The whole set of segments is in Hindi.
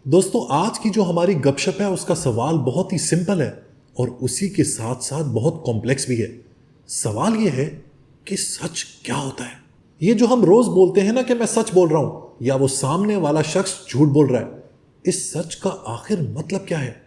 दोस्तों, आज की जो हमारी गपशप है उसका सवाल बहुत ही सिंपल है और उसी के साथ साथ बहुत कॉम्प्लेक्स भी है। सवाल ये है कि सच क्या होता है। ये जो हम रोज बोलते हैं ना कि मैं सच बोल रहा हूं, या वो सामने वाला शख्स झूठ बोल रहा है, इस सच का आखिर मतलब क्या है?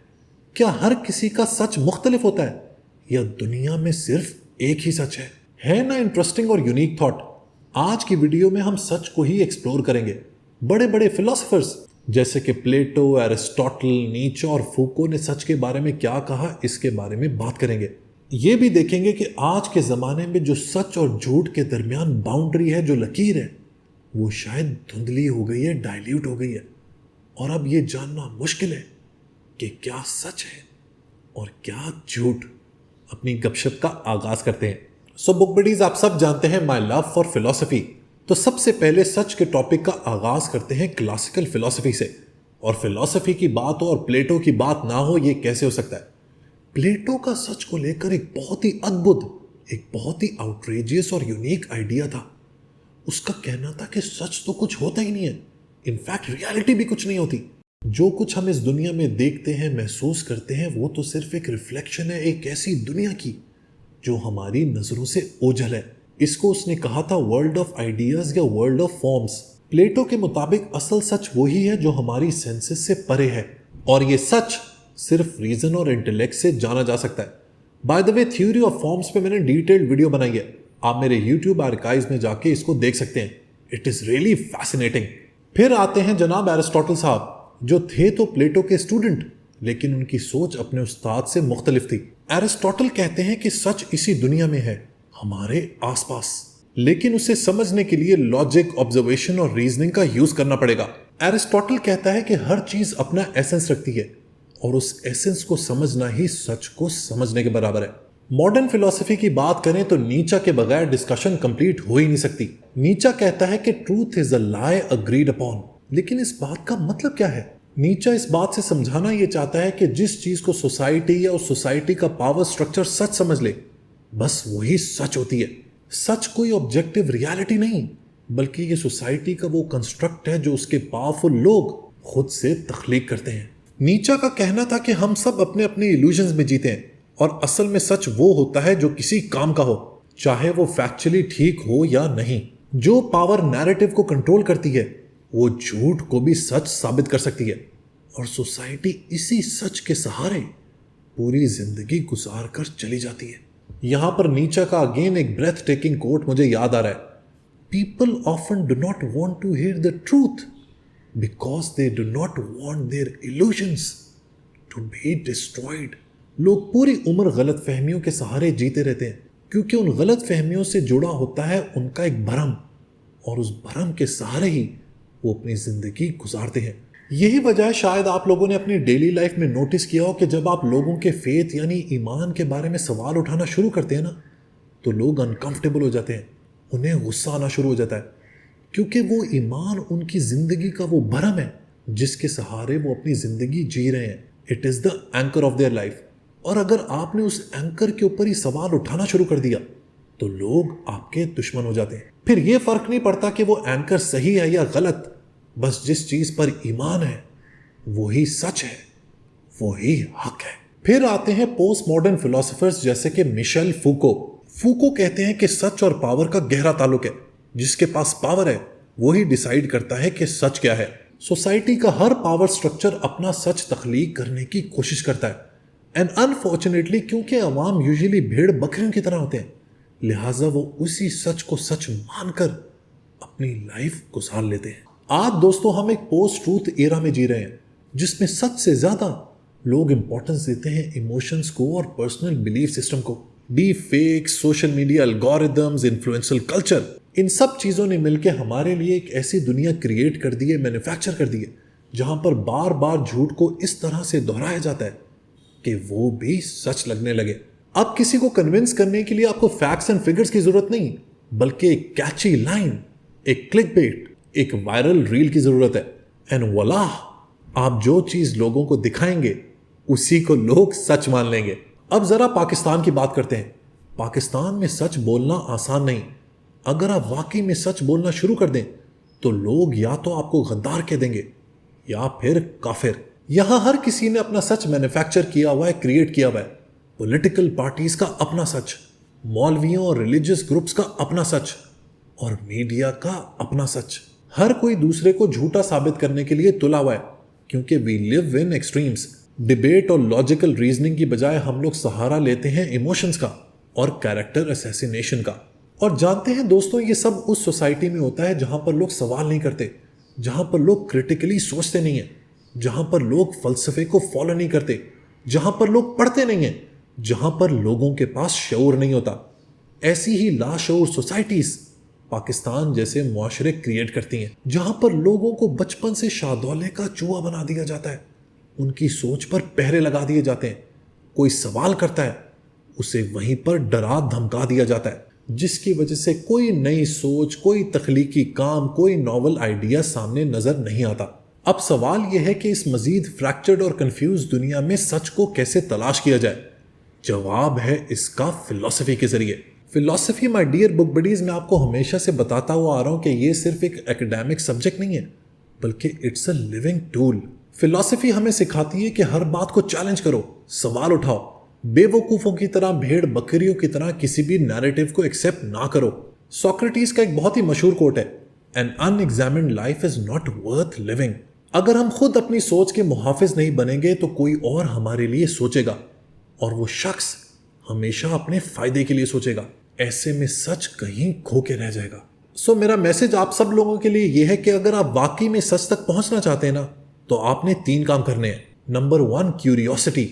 क्या हर किसी का सच मुख्तलिफ होता है या दुनिया में सिर्फ एक ही सच है ना इंटरेस्टिंग और यूनिक थॉट। आज की वीडियो में हम सच को ही एक्सप्लोर करेंगे। बड़े बड़े फिलोसोफर्स जैसे कि प्लेटो, एरिस्टोटल, नीचे और फूको ने सच के बारे में क्या कहा, इसके बारे में बात करेंगे। ये भी देखेंगे कि आज के ज़माने में जो सच और झूठ के दरमियान बाउंड्री है, जो लकीर है, वो शायद धुंधली हो गई है, डाइल्यूट हो गई है। और अब ये जानना मुश्किल है कि क्या सच है और क्या झूठ। अपनी गपशप का आगाज करते हैं। सो बुक बडीज, आप सब जानते हैं माई लव फॉर फिलोसफी। तो सबसे पहले सच के टॉपिक का आगाज करते हैं क्लासिकल फिलोसफी से। और फिलोसफी की बात हो और प्लेटो की बात ना हो, ये कैसे हो सकता है? प्लेटो का सच को लेकर एक बहुत ही अद्भुत, एक बहुत ही आउटरेजियस और यूनिक आइडिया था। उसका कहना था कि सच तो कुछ होता ही नहीं है, इनफैक्ट रियलिटी भी कुछ नहीं होती। जो कुछ हम इस दुनिया में देखते हैं, महसूस करते हैं, वो तो सिर्फ एक रिफ्लेक्शन है एक ऐसी दुनिया की जो हमारी नजरों से ओझल है। इसको उसने कहा था वर्ल्ड ऑफ आइडियाज या वर्ल्ड ऑफ फॉर्म्स। प्लेटो के मुताबिक असल सच वही है जो हमारी सेंसेस से परे है, और ये सच सिर्फ रीजन और इंटेलेक्ट से जाना जा सकता है। By the way, theory of forms पे मैंने डिटेल्ड वीडियो बनाई है, आप मेरे यूट्यूब आर्काइव्स में जाके इसको देख सकते हैं। It is really fascinating. फिर आते हैं जनाब एरिस्टोटल साहब, जो थे तो प्लेटो के स्टूडेंट, लेकिन उनकी सोच अपने उस्ताद से मुख्तलिफ थी। एरिस्टोटल कहते हैं कि सच इसी दुनिया में है, हमारे आसपास, लेकिन उसे समझने के लिए लॉजिक, ऑब्जर्वेशन और रीजनिंग का यूज करना पड़ेगा। एरिस्टोटल कहता है कि हर चीज अपना एसेंस रखती है और उस एसेंस को समझना ही सच को समझने के बराबर है। मॉडर्न फिलोसफी की बात करें तो नीचा के बगैर डिस्कशन कंप्लीट हो ही नहीं सकती। नीचा कहता है कि truth is a lie agreed upon, लेकिन इस बात का मतलब क्या है? नीचा इस बात से समझाना यह चाहता है कि जिस चीज को सोसाइटी या उस सोसाइटी का पावर स्ट्रक्चर सच समझ ले, बस वही सच होती है। सच कोई ऑब्जेक्टिव रियलिटी नहीं, बल्कि ये सोसाइटी का वो कंस्ट्रक्ट है जो उसके पावरफुल लोग खुद से तख्लीक करते हैं। नीचा का कहना था कि हम सब अपने अपने इल्यूजन्स में जीते हैं, और असल में सच वो होता है जो किसी काम का हो, चाहे वो फैक्चुअली ठीक हो या नहीं। जो पावर नैरेटिव को कंट्रोल करती है, वो झूठ को भी सच साबित कर सकती है, और सोसाइटी इसी सच के सहारे पूरी जिंदगी गुजार कर चली जाती है। यहां पर नीचा का अगेन एक ब्रेथ टेकिंग कोट मुझे याद आ रहा है। People often do not want to hear the truth because they do not want their illusions to be destroyed. लोग पूरी उम्र गलत फहमियों के सहारे जीते रहते हैं, क्योंकि उन गलत फहमियों से जुड़ा होता है उनका एक भरम, और उस भरम के सहारे ही वो अपनी जिंदगी गुजारते हैं। यही वजह है शायद आप लोगों ने अपनी डेली लाइफ में नोटिस किया हो कि जब आप लोगों के फेथ यानी ईमान के बारे में सवाल उठाना शुरू करते हैं ना, तो लोग अनकंफर्टेबल हो जाते हैं, उन्हें गुस्सा आना शुरू हो जाता है, क्योंकि वो ईमान उनकी जिंदगी का वो भरम है जिसके सहारे वो अपनी जिंदगी जी रहे हैं। It is the anchor of their life. और अगर आपने उस एंकर के ऊपर ही सवाल उठाना शुरू कर दिया तो लोग आपके दुश्मन हो जाते हैं। फिर ये फर्क नहीं पड़ता कि वो एंकर सही है या गलत, बस जिस चीज पर ईमान है वही सच है, वही हक है। फिर आते हैं पोस्ट मॉडर्न फिलोसोफर्स जैसे कि मिशेल फूको। फूको कहते हैं कि सच और पावर का गहरा ताल्लुक है। जिसके पास पावर है वही डिसाइड करता है कि सच क्या है। सोसाइटी का हर पावर स्ट्रक्चर अपना सच तख्लीक करने की कोशिश करता है, एंड अनफॉर्चुनेटली क्योंकि अवाम यूजुअली भेड़ बकरियों की तरह होते हैं, लिहाजा वो उसी सच को सच मानकर अपनी लाइफ गुजार लेते हैं। आज दोस्तों हम एक पोस्ट ट्रूथ एरा में जी रहे हैं, जिसमें सच से ज्यादा लोग इंपॉर्टेंस देते हैं इमोशंस को और पर्सनल बिलीफ सिस्टम को। Deepfake, social media algorithms, influential culture, इन सब चीजों ने मिलकर हमारे लिए एक ऐसी दुनिया क्रिएट कर दी है, मैन्युफैक्चर कर दी है, जहां पर बार बार झूठ को इस तरह से दोहराया जाता है कि वो भी सच लगने लगे। अब किसी को कन्विंस करने के लिए आपको फैक्ट्स एंड फिगर्स की जरूरत नहीं, बल्कि एक कैची लाइन, एक क्लिकबेट, एक वायरल रील की जरूरत है, एंड वॉला, आप जो चीज लोगों को दिखाएंगे उसी को लोग सच मान लेंगे। अब जरा पाकिस्तान की बात करते हैं। पाकिस्तान में सच बोलना आसान नहीं। अगर आप वाकई में सच बोलना शुरू कर दें तो लोग या तो आपको गद्दार कह देंगे या फिर काफिर। यहां हर किसी ने अपना सच मैन्युफैक्चर किया हुआ है, क्रिएट किया हुआ है। पॉलिटिकल पार्टीज का अपना सच, मौलवियों और रिलीजियस ग्रुप्स का अपना सच, और मीडिया का अपना सच। हर कोई दूसरे को झूठा साबित करने के लिए तुला हुआ है, क्योंकि we live in extremes. Debate और लॉजिकल रीजनिंग की बजाय हम लोग सहारा लेते हैं इमोशंस का और कैरेक्टर असैसिनेशन का। और जानते हैं दोस्तों, ये सब उस सोसाइटी में होता है जहां पर लोग सवाल नहीं करते, जहां पर लोग क्रिटिकली सोचते नहीं हैं, जहां पर लोग फलसफे को फॉलो नहीं करते, जहां पर लोग पढ़ते नहीं हैं, जहां पर लोगों के पास शऊर नहीं होता। ऐसी ही लाशऊर सोसाइटीज पाकिस्तान जैसे मुआशरे क्रिएट करती हैं, जहां पर लोगों को बचपन से शादौले का चूहा बना दिया जाता है, उनकी सोच पर पहरे लगा दिए जाते हैं। कोई सवाल करता है, उसे वहीं पर डरा धमका दिया जाता है, जिसकी वजह से कोई नई सोच, कोई तख्लीकी काम, कोई नॉवल आइडिया सामने नजर नहीं आता। अब सवाल यह है कि इस मजीद फ्रैक्चर्ड और कंफ्यूज दुनिया में सच को कैसे तलाश किया जाए। जवाब है इसका फिलॉसफी के जरिए। Philosophy my dear book buddies, मैं आपको हमेशा से बताता हुआ आ रहा हूं कि ये सिर्फ एक एकेडमिक सब्जेक्ट नहीं है, बल्कि it's a living tool. Philosophy हमें सिखाती है कि हर बात को चैलेंज करो, सवाल उठाओ, बेवकूफों की तरह, भेड़ बकरियों की तरह किसी भी नैरेटिव को एक्सेप्ट ना करो। सोक्रेटिस का एक बहुत ही मशहूर कोट है, an unexamined life is not worth living. अगर हम खुद अपनी सोच के मुहाफिज नहीं बनेंगे तो कोई और हमारे लिए सोचेगा, और वो शख्स हमेशा अपने फायदे के लिए सोचेगा। ऐसे में सच कहीं खो के रह जाएगा। सो मेरा मैसेज आप सब लोगों के लिए यह है कि अगर आप वाकई में सच तक पहुंचना चाहते हैं ना, तो आपने 3 काम करने हैं। नंबर 1 क्यूरियोसिटी,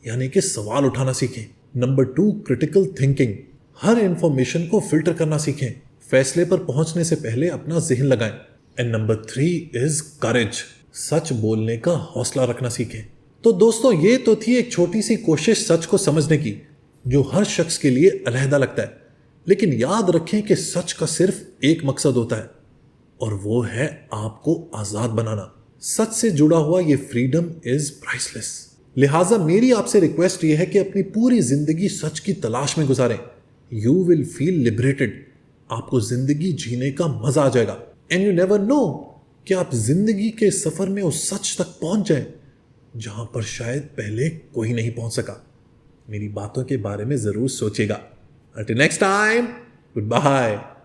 यानी कि सवाल उठाना सीखें। नंबर 2 क्रिटिकल थिंकिंग, हर इंफॉर्मेशन को फिल्टर करना सीखें, फैसले पर पहुंचने से पहले अपना जहन लगाएं। एंड नंबर 3 इज करेज, सच बोलने का हौसला रखना सीखें। तो दोस्तों, ये तो थी एक छोटी सी कोशिश सच को समझने की, जो हर शख्स के लिए अलहदा लगता है। लेकिन याद रखें कि सच का सिर्फ एक मकसद होता है, और वो है आपको आजाद बनाना। सच से जुड़ा हुआ ये फ्रीडम इज प्राइसलेस। लिहाजा मेरी आपसे रिक्वेस्ट ये है कि अपनी पूरी जिंदगी सच की तलाश में गुजारें। यू विल फील लिबरेटेड, आपको जिंदगी जीने का मजा आ जाएगा। एंड यू नेवर नो कि आप जिंदगी के सफर में उस सच तक पहुंच जाएं जहां पर शायद पहले कोई नहीं पहुंच सका। मेरी बातों के बारे में जरूर सोचिएगा। Until next time, goodbye.